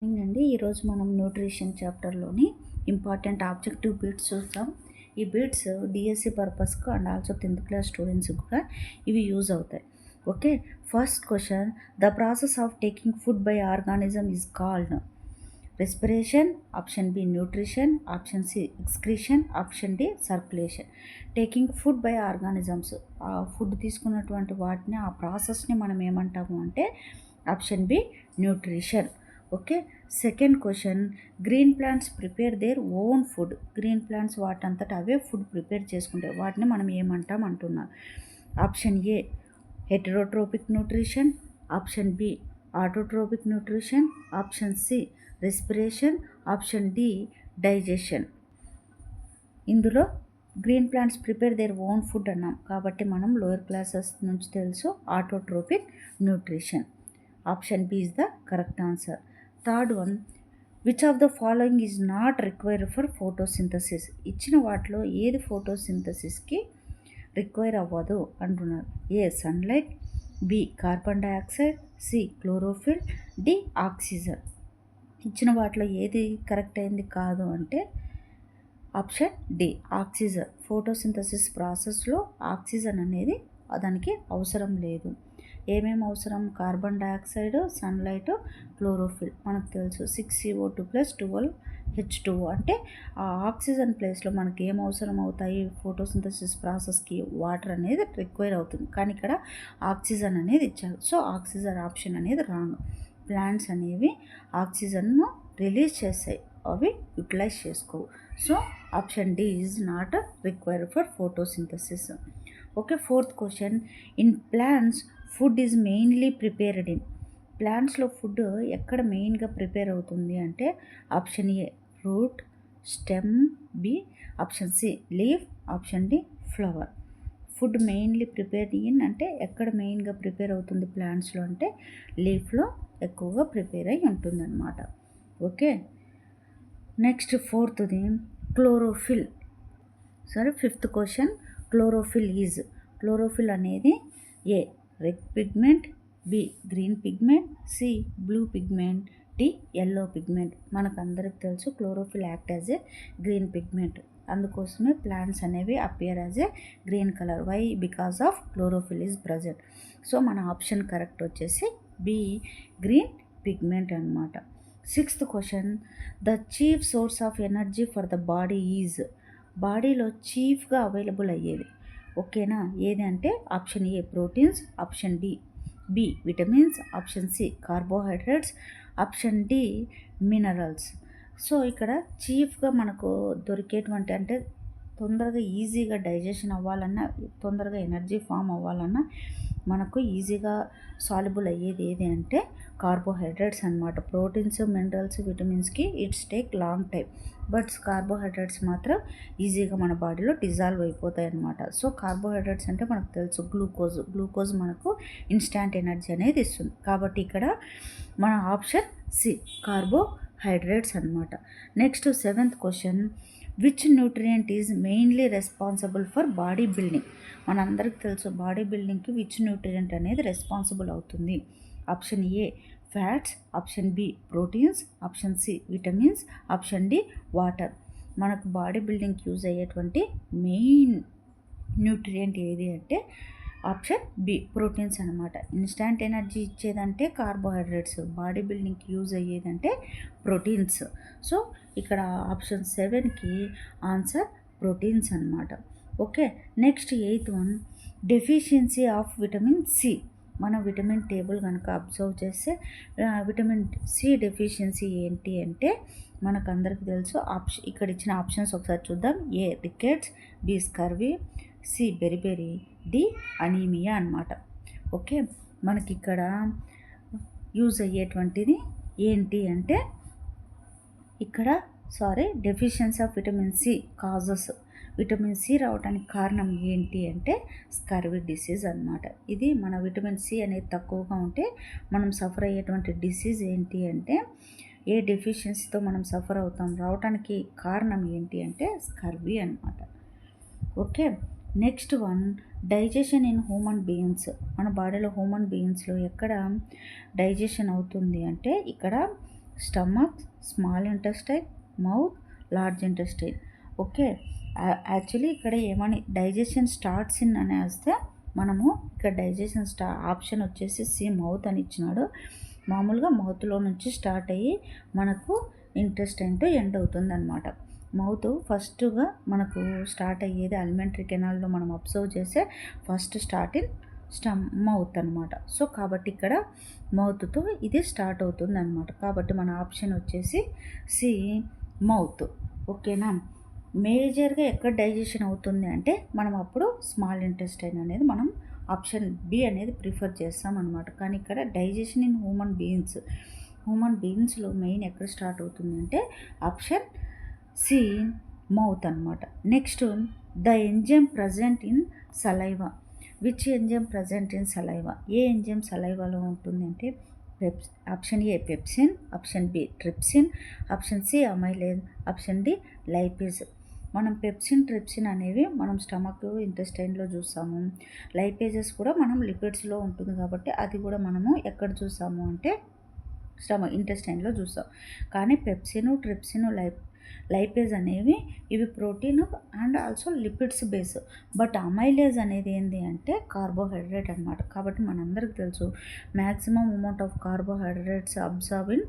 అండి ఈరోజు మనం న్యూట్రిషన్ చాప్టర్లోని ఇంపార్టెంట్ ఆబ్జెక్టివ్ బిట్స్ చూస్తాం. ఈ బిట్స్ డిఎస్సి పర్పస్కు అండ్ ఆల్సో 10th క్లాస్ స్టూడెంట్స్కి కూడా ఇవి యూజ్ అవుతాయి. Okay, first question, the process of taking food by organism is called respiration, option B nutrition, option C excretion, option D circulation. Taking food by organisms, ఆ food తీసుకున్నటువంటి వాటిని ఆ ప్రాసెస్ని మనం ఏమంటాము అంటే option B nutrition. Okay, second question, green plants prepare their own food. Green plants వాటంతట అవే ఫుడ్ ప్రిపేర్ చేసుకుంటాయి, వాటిని మనం ఏమంటాం అంటున్నారు. Option A heterotrophic nutrition, option B autotrophic nutrition, option C respiration, option D digestion. ఇందులో green plants prepare their own food అన్నాం కాబట్టి మనం లోయర్ క్లాసెస్ నుంచి తెలుసు autotrophic nutrition. Option B is the correct answer. Third one, which of the following is not required for photosynthesis. ఇచ్చిన వాటిలో ఏది ఫోటోసింథసిస్కి రిక్వైర్ అవ్వదు అంటున్నారు. A sunlight, B carbon dioxide, C chlorophyll, D oxygen. ఇచ్చిన వాటిలో ఏది కరెక్ట్ అయింది కాదు అంటే ఆప్షన్ డి ఆక్సిజన్. ఫోటోసింథసిస్ ప్రాసెస్లో ఆక్సిజన్ అనేది దానికి అవసరం లేదు. ఏమేమి అవసరం? Carbon dioxide, sunlight, chlorophyll. మనకు తెలుసు 6CO2 + 12H2O. అంటే ఆ ఆక్సిజన్ ప్లేస్లో మనకి ఏం అవసరం అవుతాయి? ఫోటోసింథసిస్ ప్రాసెస్కి వాటర్ అనేది రిక్వైర్ అవుతుంది, కానీ ఇక్కడ ఆక్సిజన్ అనేది ఇచ్చారు. సో ఆక్సిజన్ ఆప్షన్ అనేది రాంగ్. ప్లాంట్స్ అనేవి ఆక్సిజన్ను రిలీజ్ చేస్తాయి, అవి యూటిలైజ్ చేసుకోవు. So option D is not required for photosynthesis. Okay, fourth question, in plants food is mainly prepared in. ప్లాంట్స్లో ఫుడ్ ఎక్కడ మెయిన్గా ప్రిపేర్ అవుతుంది అంటే option A root, stem, B option C leaf, option D flower. Food mainly prepare in అంటే ఎక్కడ మెయిన్గా prepare అవుతుంది ప్లాంట్స్లో అంటే లీఫ్లో ఎక్కువగా ప్రిపేర్ అయి ఉంటుందన్నమాట. ఓకే, నెక్స్ట్ ఫోర్త్ది క్లోరోఫిల్. ఫిఫ్త్ క్వశ్చన్, క్లోరోఫిల్ అనేది A red pigment, B green pigment, C blue pigment, D yellow pigment. మనకు అందరికి తెలుసు chlorophyll act as a green pigment, అందుకోసమే ప్లాంట్స్ అనేవి appear as a green colour. Why? Because of chlorophyll is present. So మన option correct వచ్చేసి B green pigment అనమాట. Sixth question, the chief source of energy for the body is. బాడీలో చీఫ్గా available అయ్యేది ఓకేనా ఏది అంటే option A proteins, option B vitamins, option C carbohydrates, option D minerals. So ఇక్కడ చీఫ్గా మనకు దొరికేటువంటి అంటే తొందరగా ఈజీగా డైజెషన్ అవ్వాలన్నా, తొందరగా ఎనర్జీ ఫామ్ అవ్వాలన్నా మనకు ఈజీగా సాల్యుబుల్ అయ్యేది ఏది అంటే కార్బోహైడ్రేట్స్ అనమాట. ప్రోటీన్స్, మినరల్స్, విటమిన్స్కి it's take long time, but carbohydrates మాత్రం ఈజీగా మన బాడీలో డిజాల్వ్ అయిపోతాయి అన్నమాట. సో కార్బోహైడ్రేట్స్ అంటే మనకు తెలుసు గ్లూకోజ్ మనకు ఇన్స్టాంట్ ఎనర్జీ అనేది ఇస్తుంది, కాబట్టి ఇక్కడ మన ఆప్షన్ సి కార్బోహైడ్రేట్స్ అనమాట. Next seventh question, which nutrient is mainly responsible for body building. మనందరికీ తెలుసు బాడీ బిల్డింగ్కి విచ్ న్యూట్రియంట్ అనేది రెస్పాన్సిబుల్ అవుతుంది. Option A fats, option B proteins, option C vitamins, option D water. మనకు బాడీ బిల్డింగ్కి use అయ్యేటువంటి main nutrient ఏది అంటే ఆప్షన్ బి ప్రోటీన్స్ అనమాట. ఇన్స్టాంట్ ఎనర్జీ ఇచ్చేదంటే కార్బోహైడ్రేట్స్, బాడీ బిల్డింగ్కి యూజ్ అయ్యేదంటే ప్రోటీన్స్. సో ఇక్కడ ఆప్షన్ 7కి ఆన్సర్ ప్రోటీన్స్ అనమాట. Okay, next eighth one, deficiency of vitamin C. మనం విటమిన్ టేబుల్ కనుక అబ్జర్వ్ చేస్తే విటమిన్ సి డెఫిషియన్సీ ఏంటి అంటే మనకు అందరికీ తెలుసు. ఇక్కడ ఇచ్చిన ఆప్షన్స్ ఒకసారి చూద్దాం. A rickets, B scurvy, C beriberi, D anaemia అనమాట. ఓకే, మనకి ఇక్కడ యూజ్ అయ్యేటువంటిది ఏంటి అంటే ఇక్కడ deficiency of vitamin C causes, vitamin C రావడానికి కారణం ఏంటి అంటే స్కర్వీ డిసీజ్ అనమాట. ఇది మన విటమిన్ సి అనేది తక్కువగా ఉంటే మనం సఫర్ అయ్యేటువంటి డిసీజ్ ఏంటి అంటే ఏ డెఫిషియన్సీతో మనం సఫర్ అవుతాం, రావడానికి కారణం ఏంటి అంటే స్కర్వీ అనమాట. Okay, next one, digestion in human beings. మన బాడీలో హ్యూమన్ బీయింగ్స్లో ఎక్కడ డైజెషన్ అవుతుంది అంటే ఇక్కడ stomach, small intestine, mouth, large intestine. Okay, actually ఇక్కడ ఏమని డైజెషన్ స్టార్ట్స్ ఇన్ అని వస్తే మనము ఇక్కడ డైజెషన్ ఆప్షన్ వచ్చేసి సి మౌత్ అని ఇచ్చినాడు. మామూలుగా మౌత్లో నుంచి స్టార్ట్ అయ్యి మనకు ఇంటెస్టైన్తో ఎండ్ అవుతుంది అనమాట. మౌత్ ఫస్ట్గా మనకు స్టార్ట్ అయ్యేది అలిమెంటరీ కెనాల్లో మనం అబ్జర్వ్ చేసే ఫస్ట్ స్టార్ట్ ఇన్ మౌత్ అనమాట. సో కాబట్టి ఇక్కడ మౌత్తో ఇది స్టార్ట్ అవుతుంది అనమాట. కాబట్టి మన ఆప్షన్ వచ్చేసి సి మౌత్. ఓకేనా. మేజర్గా ఎక్కడ డైజెషన్ అవుతుంది అంటే మనం అప్పుడు స్మాల్ ఇంటెస్టైన్ అనేది మనం ఆప్షన్ బి అనేది ప్రిఫర్ చేస్తాం అనమాట. కానీ ఇక్కడ డైజెషన్ ఇన్ హ్యూమన్ బీయింగ్స్లో మెయిన్ ఎక్కడ స్టార్ట్ అవుతుంది అంటే ఆప్షన్ సి మౌత్ అనమాట. Next, the enzyme present in saliva. Which enzyme present in saliva? ఏ ఎంజైమ్ సలైవాలో ఉంటుంది అంటే option A pepsin, option B trypsin, option C amylase, option D lipase. మనం పెప్సిన్, ట్రిప్సిన్ అనేవి మనం స్టమక్ ఇంటెస్టైన్లో చూస్తాము. లైపేజెస్ కూడా మనం లిపిడ్స్లో ఉంటుంది కాబట్టి అది కూడా మనము ఎక్కడ చూసాము అంటే ఇంటెస్టైన్లో చూస్తాం. కానీ పెప్సిన్, ట్రిప్సిన్, లైపేజ్ అనేవి ఇవి protein and also lipids base. But amylase అనేది ఏంటి అంటే కార్బోహైడ్రేట్ అనమాట. కాబట్టి మనందరికి తెలుసు maximum amount of carbohydrates observe in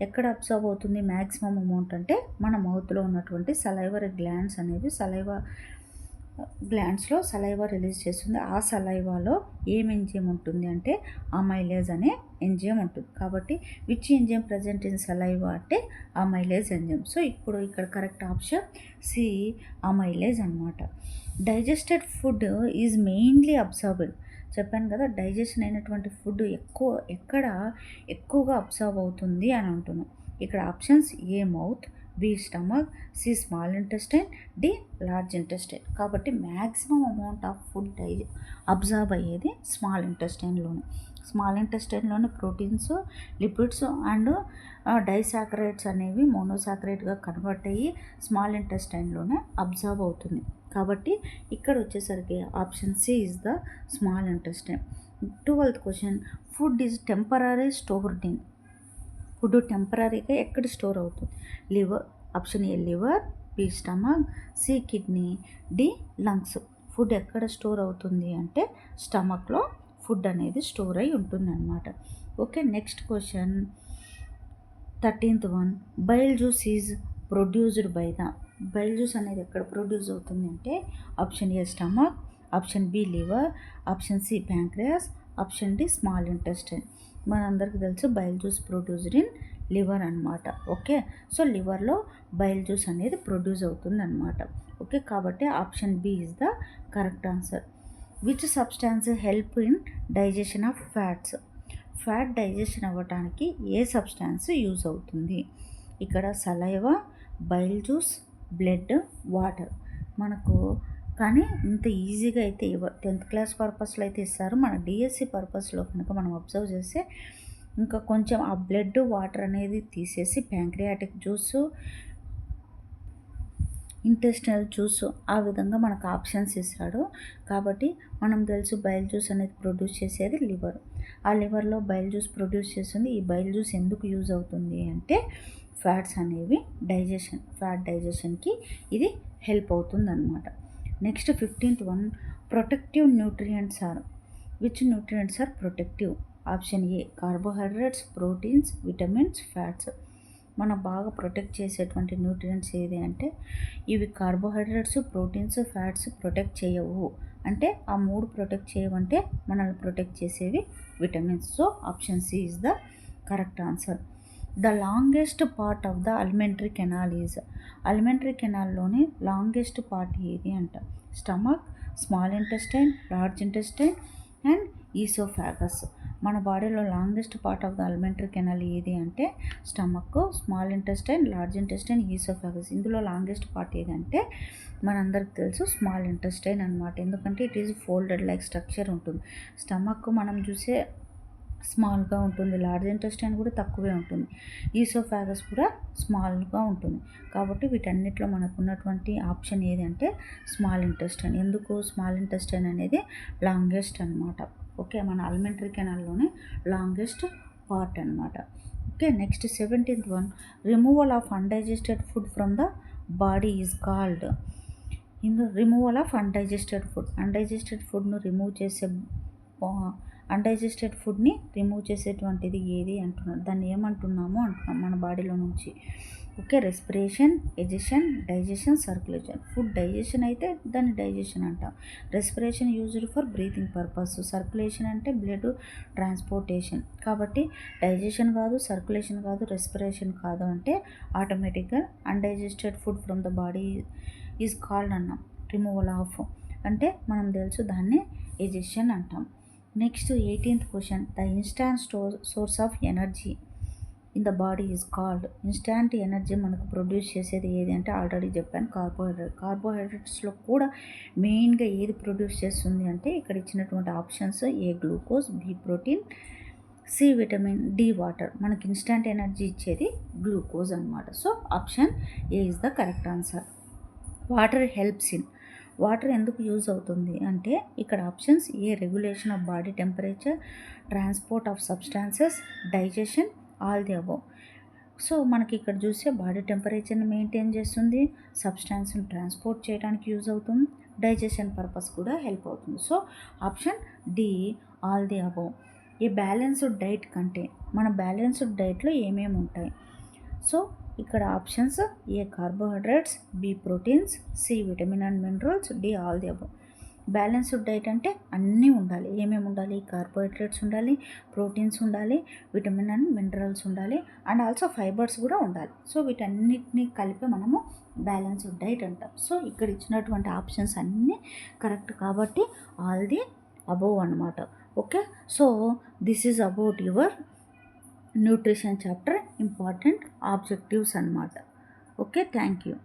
ఎక్కడ అబ్జర్వ్ అవుతుంది మ్యాక్సిమం అమౌంట్ అంటే మన మౌత్లో ఉన్నటువంటి సలైవరీ గ్లాండ్స్ అనేవి గ్లాండ్స్లో సలైవా రిలీజ్ చేస్తుంది. ఆ సలైవాలో ఏం ఎంజైమ్ ఉంటుంది అంటే అమైలేజ్ అనే ఎంజైమ్ ఉంటుంది. కాబట్టి which enzyme present in saliva అంటే అమైలేజ్ ఎంజైమ్. సో ఇప్పుడు ఇక్కడ కరెక్ట్ ఆప్షన్ సి అమైలేజ్ అనమాట. Digested food is mainly observed. చెప్పాను కదా, డైజెషన్ అయినటువంటి ఫుడ్ ఎక్కువగా అబ్జర్వ్ అవుతుంది అని అంటున్నాం. ఇక్కడ options A mouth, B stomach, C small intestine, D large intestine. కాబట్టి maximum amount of food absorb అయ్యేది స్మాల్ ఇంటెస్టైన్లోని ప్రోటీన్స్, లిపిడ్స్ అండ్ డైసాకరైడ్స్ అనేవి మోనోసాకరైడ్గా కన్వర్ట్ అయ్యి స్మాల్ ఇంటెస్టైన్లోనే అబ్జర్వ్ అవుతుంది. కాబట్టి ఇక్కడ వచ్చేసరికి option C is the small intestine. 12th question, food is temporary stored in. Food టెంపరీగా ఎక్కడ స్టోర్ అవుతుంది? Liver, option A liver, B stomach, C kidney, D lungs. Food ఎక్కడ స్టోర్ అవుతుంది అంటే స్టమక్లో ఫుడ్ అనేది స్టోర్ అయి ఉంటుంది అనమాట. Okay, next question 13th one, bile juice is produced by the. Bile juice అనేది ఎక్కడ ప్రొడ్యూస్ అవుతుంది అంటే option A stomach, option B liver, option C pancreas, option D small intestine. మనందరికీ తెలుసు bile juice produced in liver అనమాట. Okay, so లివర్లో bile juice అనేది produce అవుతుంది అనమాట. ఓకే, కాబట్టి option B is the correct answer. Which substance help in digestion of fats. Fat digestion అవ్వటానికి ఏ substance use అవుతుంది? ఇక్కడ saliva, bile juice, blood, water. మనకు కానీ ఇంత ఈజీగా అయితే 10th క్లాస్ పర్పస్లో అయితే ఇస్తారు. మన డిఎస్సి పర్పస్లో కనుక మనం అబ్జర్వ్ చేస్తే ఇంకా కొంచెం ఆ బ్లడ్, వాటర్ అనేది తీసేసి ప్యాంక్రియాటిక్ జ్యూసు, ఇంటెస్టినల్ జ్యూస్ ఆ విధంగా మనకు ఆప్షన్స్ ఇస్తాడు. కాబట్టి మనం తెలుసు బైల్ జ్యూస్ అనేది ప్రొడ్యూస్ చేసేది లివర్. ఆ లివర్లో బైల్ జ్యూస్ ప్రొడ్యూస్ చేస్తుంది. ఈ బైల్ జ్యూస్ ఎందుకు యూజ్ అవుతుంది అంటే ఫ్యాట్స్ అనేవి ఫ్యాట్ డైజెషన్కి ఇది హెల్ప్ అవుతుంది అనమాట. Next 15th one, protective nutrients are. Which nutrients are protective? Option A carbohydrates, proteins, vitamins, fats. మనం బాగా ప్రొటెక్ట్ చేసేటువంటి న్యూట్రియంట్స్ ఏది అంటే ఇవి కార్బోహైడ్రేట్స్, ప్రోటీన్స్, ఫ్యాట్స్ ప్రొటెక్ట్ చేయవు. అంటే ఆ 3 ప్రొటెక్ట్ చేయవంటే మనల్ని ప్రొటెక్ట్ చేసేవి vitamins. So option C is the correct answer. The longest part of the alimentary canal is. Alimentary కెనాల్లోని లాంగెస్ట్ పార్ట్ ఏది అంట? Stomach, small intestine, large intestine and oesophagus. మన బాడీలో longest part of the alimentary canal ఏది అంటే stomach, small intestine, large intestine, oesophagus. ఇందులో longest part ఏదంటే మనందరికి తెలుసు స్మాల్ ఇంటెస్టైన్ అనమాట. ఎందుకంటే it is folded like structure ఉంటుంది. స్టమక్ మనం చూసే స్మాల్గా ఉంటుంది, లార్జ్ ఇంటెస్టైన్ కూడా తక్కువే ఉంటుంది, ఈసోఫాగస్ కూడా స్మాల్గా ఉంటుంది. కాబట్టి వీటన్నిటిలో మనకు ఉన్నటువంటి ఆప్షన్ ఏది అంటే స్మాల్ ఇంటెస్టైన్. ఎందుకు స్మాల్ ఇంటెస్టైన్ అనేది లాంగెస్ట్ అనమాట. ఓకే, మన అలిమెంటరీ కెనాల్లోనే లాంగెస్ట్ పార్ట్ అనమాట. Okay, next 17th one, removal of undigested food from the body is called. Removal of undigested ఫుడ్ను రిమూవ్ చేసే అన్డైజెస్టెడ్ ఫుడ్ని రిమూవ్ చేసేటువంటిది ఏది అంటున్నాం, దాన్ని ఏమంటున్నాము అంటున్నాం మన బాడీలో నుంచి. Okay, respiration, egestion, digestion, circulation. Food digestion అయితే దాన్ని డైజెషన్ అంటాం. Respiration used for breathing purpose. Circulation అంటే బ్లడ్ ట్రాన్స్పోర్టేషన్. కాబట్టి డైజెషన్ కాదు, సర్క్యులేషన్ కాదు, రెస్పిరేషన్ కాదు అంటే ఆటోమేటిక్గా undigested food from the body is called అన్నాం. రిమూవల్ ఆఫ్ అంటే మనం తెలుసు దాన్ని ఎజెషన్ అంటాం. Next 18th question, the instant source of energy in the body is called. Instant energy మనకు ప్రొడ్యూస్ చేసేది ఏది అంటే ఆల్రెడీ చెప్పాను, కార్బోహైడ్రేట్స్లో కూడా మెయిన్గా ఏది ప్రొడ్యూస్ చేస్తుంది అంటే ఇక్కడ ఇచ్చినటువంటి options A glucose, B protein, C vitamin, D water. మనకి ఇన్స్టాంట్ ఎనర్జీ ఇచ్చేది గ్లూకోజ్ అనమాట. So option A is the correct answer. Water helps in, water ఎందుకు యూజ్ అవుతుంది అంటే ఇక్కడ options A regulation of body temperature, transport of substances, digestion, all the above. So మనకి ఇక్కడ చూస్తే బాడీ టెంపరేచర్ని మెయింటైన్ చేస్తుంది, సబ్స్టాన్స్ని ట్రాన్స్పోర్ట్ చేయడానికి యూజ్ అవుతుంది, డైజెషన్ పర్పస్ కూడా హెల్ప్ అవుతుంది. So option D, all the above. A balanced diet కంటే, మన బ్యాలెన్స్డ్ డైట్లో ఏమేమి ఉంటాయి? సో ఇక్కడ options A carbohydrates, B proteins, C vitamin and minerals, D all the above. Balanced diet అంటే అన్నీ ఉండాలి. ఏమేమి ఉండాలి? కార్బోహైడ్రేట్స్ ఉండాలి, ప్రోటీన్స్ ఉండాలి, విటమిన్ అండ్ మినరల్స్ ఉండాలి, అండ్ ఆల్సో ఫైబర్స్ కూడా ఉండాలి. సో వీటన్నిటిని కలిపి మనము బ్యాలెన్స్డ్ డైట్ అంటాం. సో ఇక్కడ ఇచ్చినటువంటి ఆప్షన్స్ అన్నీ కరెక్ట్ కాబట్టి ఆల్ ది అబోవ్ అన్నమాట. Okay, so this is about your nutrition chapter important objectives అన్నమాట. Okay, thank you.